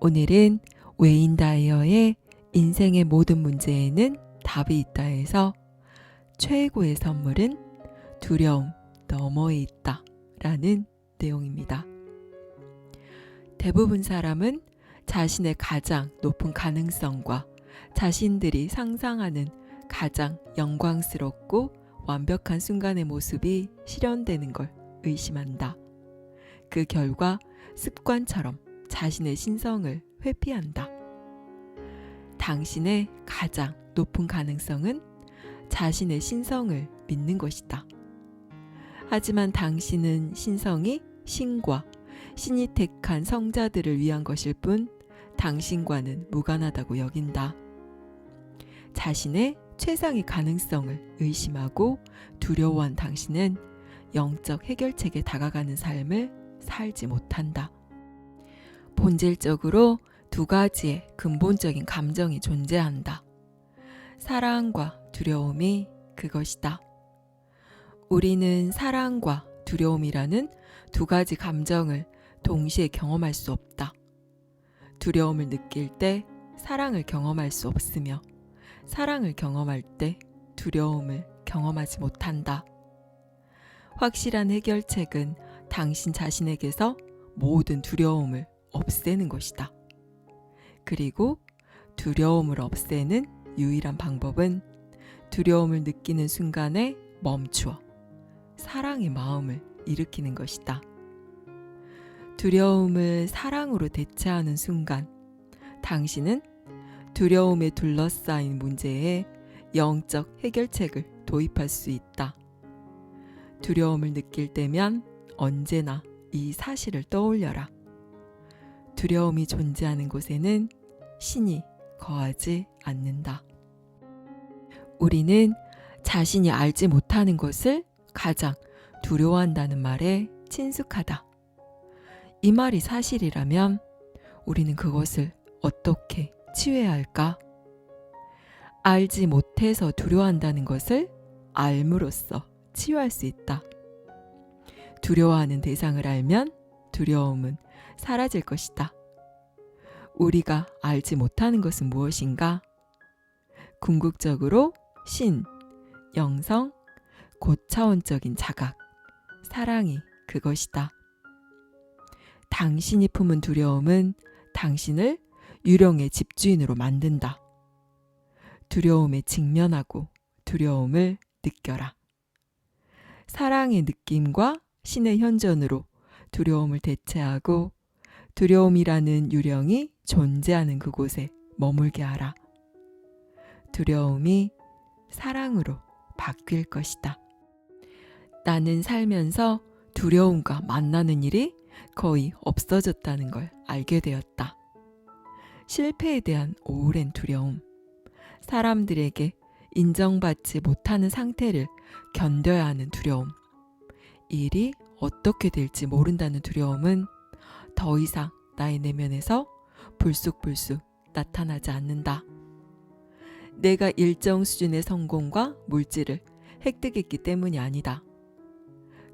오늘은 웨인 다이어의 인생의 모든 문제에는 답이 있다에서 최고의 선물은 두려움 너머에 있다 라는 내용입니다. 대부분 사람은 자신의 가장 높은 가능성과 자신들이 상상하는 가장 영광스럽고 완벽한 순간의 모습이 실현되는 걸 의심한다. 그 결과 습관처럼 자신의 신성을 회피한다. 당신의 가장 높은 가능성은 자신의 신성을 믿는 것이다. 하지만 당신은 신성이 신과 신이 택한 성자들을 위한 것일 뿐 당신과는 무관하다고 여긴다. 자신의 최상의 가능성을 의심하고 두려워한 당신은 영적 해결책에 다가가는 삶을 살지 못한다. 본질적으로 두 가지의 근본적인 감정이 존재한다. 사랑과 두려움이 그것이다. 우리는 사랑과 두려움이라는 두 가지 감정을 동시에 경험할 수 없다. 두려움을 느낄 때 사랑을 경험할 수 없으며 사랑을 경험할 때 두려움을 경험하지 못한다. 확실한 해결책은 당신 자신에게서 모든 두려움을 없애는 것이다. 그리고 두려움을 없애는 유일한 방법은 두려움을 느끼는 순간에 멈추어 사랑의 마음을 일으키는 것이다. 두려움을 사랑으로 대체하는 순간 당신은 두려움에 둘러싸인 문제에 영적 해결책을 도입할 수 있다. 두려움을 느낄 때면 언제나 이 사실을 떠올려라. 두려움이 존재하는 곳에는 신이 거하지 않는다. 우리는 자신이 알지 못하는 것을 가장 두려워한다는 말에 친숙하다. 이 말이 사실이라면 우리는 그것을 어떻게 치유해야 할까? 알지 못해서 두려워한다는 것을 알므로써 치유할 수 있다. 두려워하는 대상을 알면 두려움은 사라질 것이다. 우리가 알지 못하는 것은 무엇인가? 궁극적으로 신, 영성, 고차원적인 자각, 사랑이 그것이다. 당신이 품은 두려움은 당신을 유령의 집주인으로 만든다. 두려움에 직면하고 두려움을 느껴라. 사랑의 느낌과 신의 현존으로 두려움을 대체하고 두려움이라는 유령이 존재하는 그곳에 머물게 하라. 두려움이 사랑으로 바뀔 것이다. 나는 살면서 두려움과 만나는 일이 거의 없어졌다는 걸 알게 되었다. 실패에 대한 오랜 두려움, 사람들에게 인정받지 못하는 상태를 견뎌야 하는 두려움, 일이 어떻게 될지 모른다는 두려움은 더 이상 나의 내면에서 불쑥불쑥 나타나지 않는다. 내가 일정 수준의 성공과 물질을 획득했기 때문이 아니다.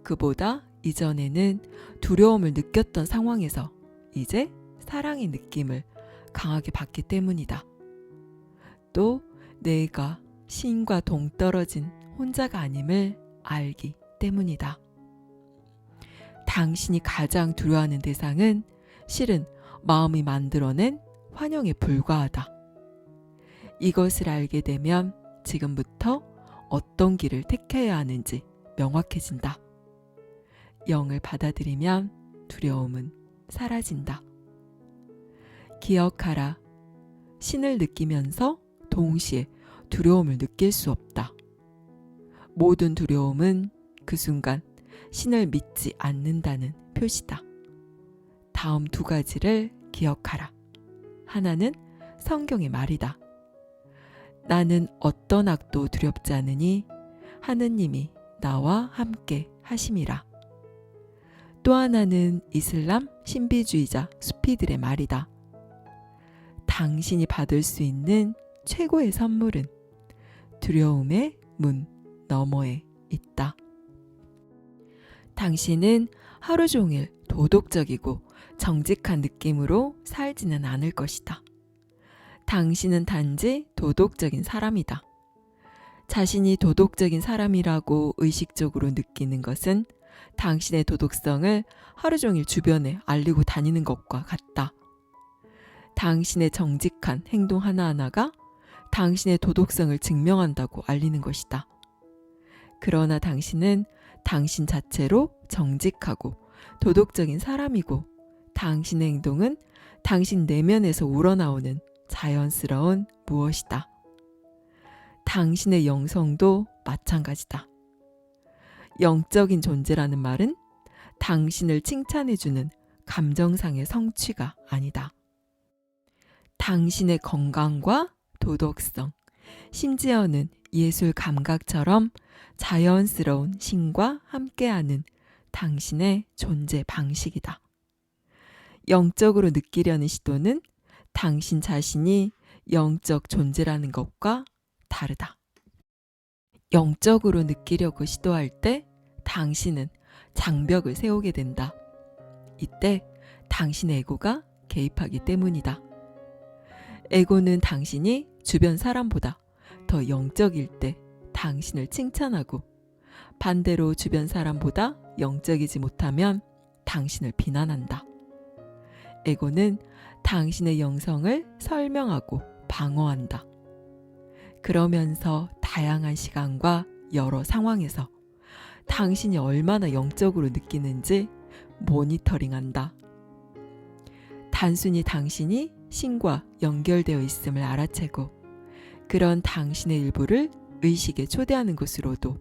그보다 이전에는 두려움을 느꼈던 상황에서 이제 사랑의 느낌을 강하게 받기 때문이다. 또 내가 신과 동떨어진 혼자가 아님을 알기 때문이다. 당신이 가장 두려워하는 대상은 실은 마음이 만들어낸 환영에 불과하다. 이것을 알게 되면 지금부터 어떤 길을 택해야 하는지 명확해진다. 영을 받아들이면 두려움은 사라진다. 기억하라. 신을 느끼면서 동시에 두려움을 느낄 수 없다. 모든 두려움은 그 순간 신을 믿지 않는다는 표시다. 다음 두 가지를 기억하라. 하나는 성경의 말이다. 나는 어떤 악도 두렵지 않으니 하느님이 나와 함께 하심이라. 또 하나는 이슬람 신비주의자 수피들의 말이다. 당신이 받을 수 있는 최고의 선물은 두려움의 문 너머에 있다. 당신은 하루 종일 도덕적이고 정직한 느낌으로 살지는 않을 것이다. 당신은 단지 도덕적인 사람이다. 자신이 도덕적인 사람이라고 의식적으로 느끼는 것은 당신의 도덕성을 하루 종일 주변에 알리고 다니는 것과 같다. 당신의 정직한 행동 하나하나가 당신의 도덕성을 증명한다고 알리는 것이다. 그러나 당신은 당신 자체로 정직하고 도덕적인 사람이고 당신의 행동은 당신 내면에서 우러나오는 자연스러운 무엇이다. 당신의 영성도 마찬가지다. 영적인 존재라는 말은 당신을 칭찬해주는 감정상의 성취가 아니다. 당신의 건강과 도덕성, 심지어는 예술 감각처럼 자연스러운 신과 함께하는 당신의 존재 방식이다. 영적으로 느끼려는 시도는 당신 자신이 영적 존재라는 것과 다르다. 영적으로 느끼려고 시도할 때 당신은 장벽을 세우게 된다. 이때 당신의 에고가 개입하기 때문이다. 에고는 당신이 주변 사람보다 더 영적일 때 당신을 칭찬하고 반대로 주변 사람보다 영적이지 못하면 당신을 비난한다. 에고는 당신의 영성을 설명하고 방어한다. 그러면서 다양한 시간과 여러 상황에서 당신이 얼마나 영적으로 느끼는지 모니터링한다. 단순히 당신이 신과 연결되어 있음을 알아채고 그런 당신의 일부를 의식에 초대하는 것으로도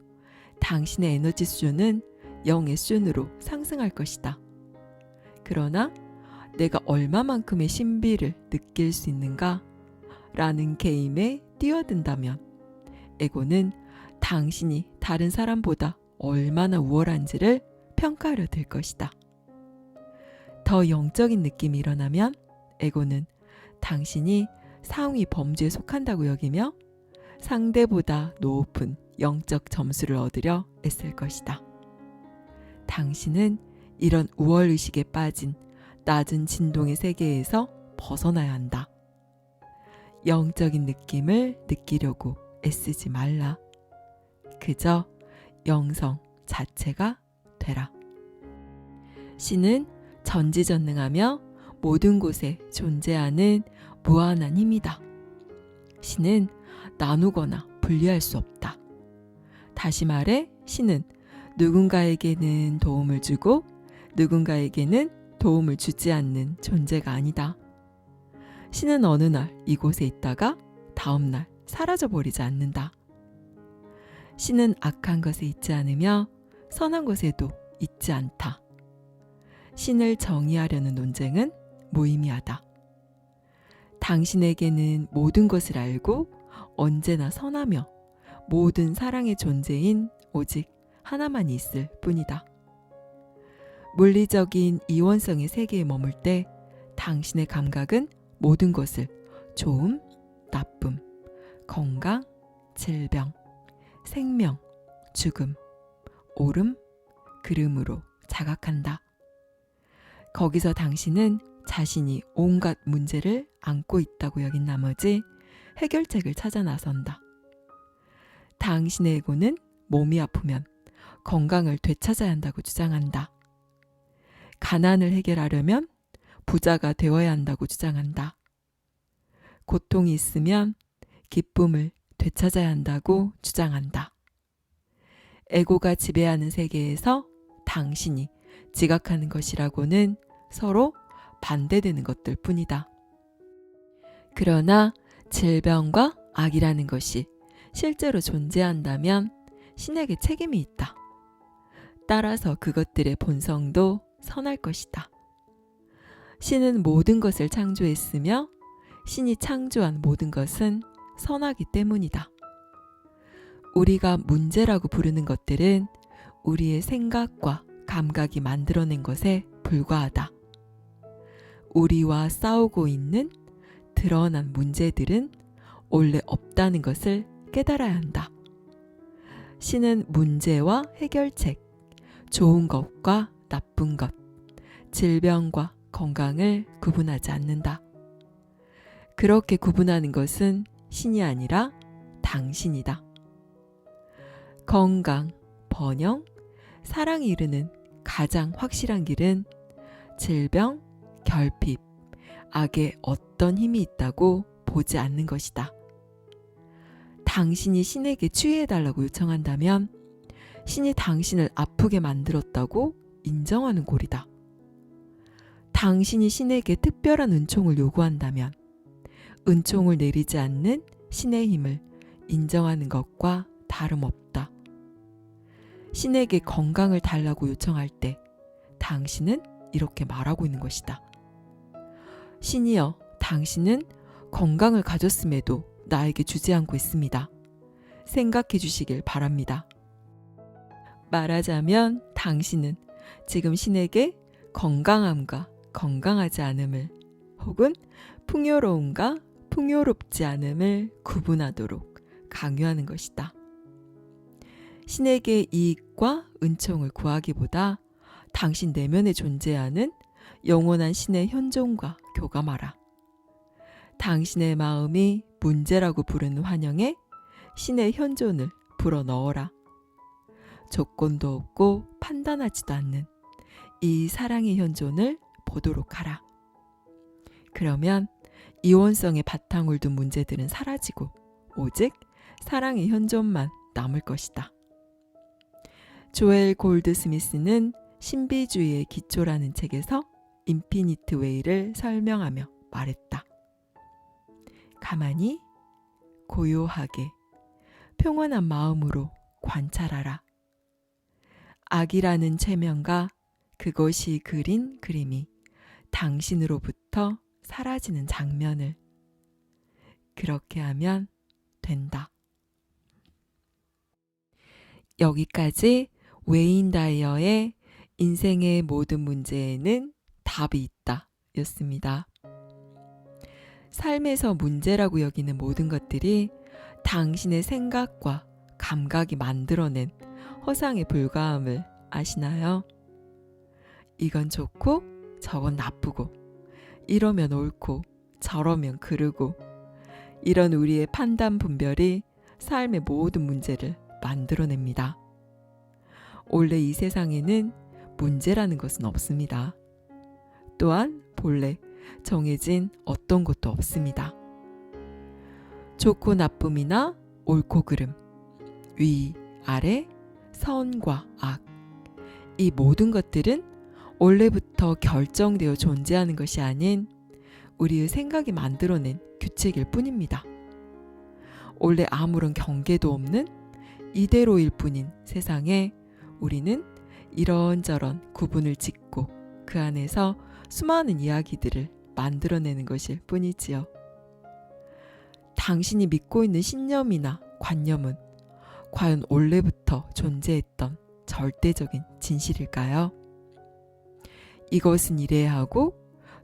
당신의 에너지 수준은 영의 수준으로 상승할 것이다. 그러나 내가 얼마만큼의 신비를 느낄 수 있는가? 라는 게임에 뛰어든다면 에고는 당신이 다른 사람보다 얼마나 우월한지를 평가하려 들 것이다. 더 영적인 느낌이 일어나면 에고는 당신이 상위 범주에 속한다고 여기며 상대보다 높은 영적 점수를 얻으려 애쓸 것이다. 당신은 이런 우월의식에 빠진 낮은 진동의 세계에서 벗어나야 한다. 영적인 느낌을 느끼려고 애쓰지 말라. 그저 영성 자체가 되라. 신은 전지전능하며 모든 곳에 존재하는 무한한 힘이다. 신은 나누거나 분리할 수 없다. 다시 말해 신은 누군가에게는 도움을 주고 누군가에게는 도움을 주지 않는 존재가 아니다. 신은 어느 날 이곳에 있다가 다음 날 사라져버리지 않는다. 신은 악한 것에 있지 않으며 선한 것에도 있지 않다. 신을 정의하려는 논쟁은 무의미하다. 당신에게는 모든 것을 알고 언제나 선하며 모든 사랑의 존재인 오직 하나만 있을 뿐이다. 물리적인 이원성의 세계에 머물 때 당신의 감각은 모든 것을 좋음, 나쁨, 건강, 질병, 생명, 죽음, 옳음, 그름으로 자각한다. 거기서 당신은 자신이 온갖 문제를 안고 있다고 여긴 나머지 해결책을 찾아 나선다. 당신의 에고는 몸이 아프면 건강을 되찾아야 한다고 주장한다. 가난을 해결하려면 부자가 되어야 한다고 주장한다. 고통이 있으면 기쁨을 되찾아야 한다고 주장한다. 에고가 지배하는 세계에서 당신이 지각하는 것이라고는 서로 반대되는 것들 뿐이다. 그러나 질병과 악이라는 것이 실제로 존재한다면 신에게 책임이 있다. 따라서 그것들의 본성도 선할 것이다. 신은 모든 것을 창조했으며 신이 창조한 모든 것은 선하기 때문이다. 우리가 문제라고 부르는 것들은 우리의 생각과 감각이 만들어낸 것에 불과하다. 우리와 싸우고 있는 드러난 문제들은 원래 없다는 것을 깨달아야 한다. 신은 문제와 해결책, 좋은 것과 나쁜 것, 질병과 건강을 구분하지 않는다. 그렇게 구분하는 것은 신이 아니라 당신이다. 건강, 번영, 사랑이 이르는 가장 확실한 길은 질병, 결핍, 악에 어떤 힘이 있다고 보지 않는 것이다. 당신이 신에게 치유해달라고 요청한다면 신이 당신을 아프게 만들었다고 인정하는 꼴이다. 당신이 신에게 특별한 은총을 요구한다면 은총을 내리지 않는 신의 힘을 인정하는 것과 다름없다. 신에게 건강을 달라고 요청할 때 당신은 이렇게 말하고 있는 것이다. 신이여, 당신은 건강을 가졌음에도 나에게 주지 않고 있습니다. 생각해 주시길 바랍니다. 말하자면 당신은 지금 신에게 건강함과 건강하지 않음을 혹은 풍요로움과 풍요롭지 않음을 구분하도록 강요하는 것이다. 신에게 이익과 은총을 구하기보다 당신 내면에 존재하는 영원한 신의 현존과 교감하라. 당신의 마음이 문제라고 부르는 환영에 신의 현존을 불어넣어라. 조건도 없고 판단하지도 않는 이 사랑의 현존을 보도록 하라. 그러면 이원성의 바탕을 둔 문제들은 사라지고 오직 사랑의 현존만 남을 것이다. 조엘 골드스미스는 신비주의의 기초라는 책에서 인피니트 웨이를 설명하며 말했다. 가만히, 고요하게, 평온한 마음으로 관찰하라. 악이라는 최면과 그것이 그린 그림이 당신으로부터 사라지는 장면을. 그렇게 하면 된다. 여기까지 웨인 다이어의 인생의 모든 문제에는 답이 있다 였습니다. 삶에서 문제라고 여기는 모든 것들이 당신의 생각과 감각이 만들어낸 허상에 불과함을 아시나요? 이건 좋고 저건 나쁘고 이러면 옳고 저러면 그르고 이런 우리의 판단 분별이 삶의 모든 문제를 만들어냅니다. 원래 이 세상에는 문제라는 것은 없습니다. 또한 본래 정해진 어떤 것도 없습니다. 좋고 나쁨이나 옳고 그름, 위, 아래, 선과 악, 이 모든 것들은 원래부터 결정되어 존재하는 것이 아닌 우리의 생각이 만들어낸 규칙일 뿐입니다. 원래 아무런 경계도 없는 이대로일 뿐인 세상에 우리는 이런저런 구분을 짓고 그 안에서 수많은 이야기들을 만들어내는 것일 뿐이지요. 당신이 믿고 있는 신념이나 관념은 과연 원래부터 존재했던 절대적인 진실일까요? 이것은 이래야 하고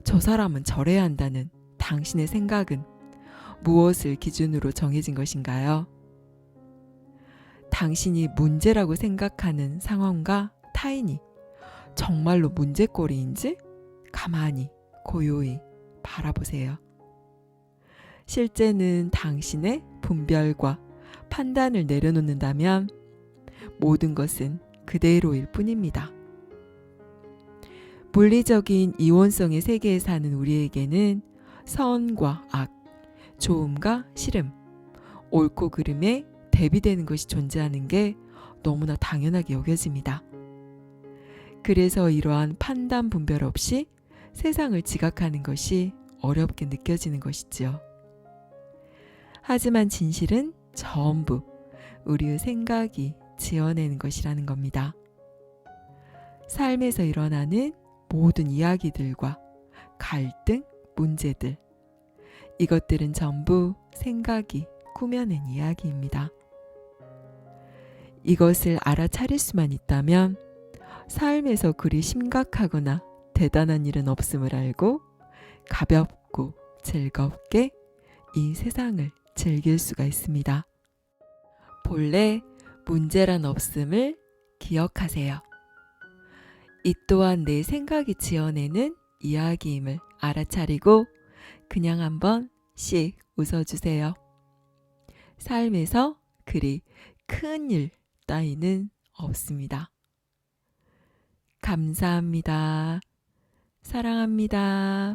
저 사람은 저래야 한다는 당신의 생각은 무엇을 기준으로 정해진 것인가요? 당신이 문제라고 생각하는 상황과 타인이 정말로 문제거리인지 가만히 고요히 바라보세요. 실제는 당신의 분별과 판단을 내려놓는다면 모든 것은 그대로일 뿐입니다. 물리적인 이원성의 세계에 사는 우리에게는 선과 악, 좋음과 싫음, 옳고 그름에 대비되는 것이 존재하는 게 너무나 당연하게 여겨집니다. 그래서 이러한 판단 분별 없이 세상을 지각하는 것이 어렵게 느껴지는 것이지요. 하지만 진실은 전부 우리의 생각이 지어내는 것이라는 겁니다. 삶에서 일어나는 모든 이야기들과 갈등, 문제들, 이것들은 전부 생각이 꾸며낸 이야기입니다. 이것을 알아차릴 수만 있다면 삶에서 그리 심각하거나 대단한 일은 없음을 알고 가볍고 즐겁게 이 세상을 즐길 수가 있습니다. 본래 문제란 없음을 기억하세요. 이 또한 내 생각이 지어내는 이야기임을 알아차리고 그냥 한번 씩 웃어주세요. 삶에서 그리 큰 일 따위는 없습니다. 감사합니다. 사랑합니다.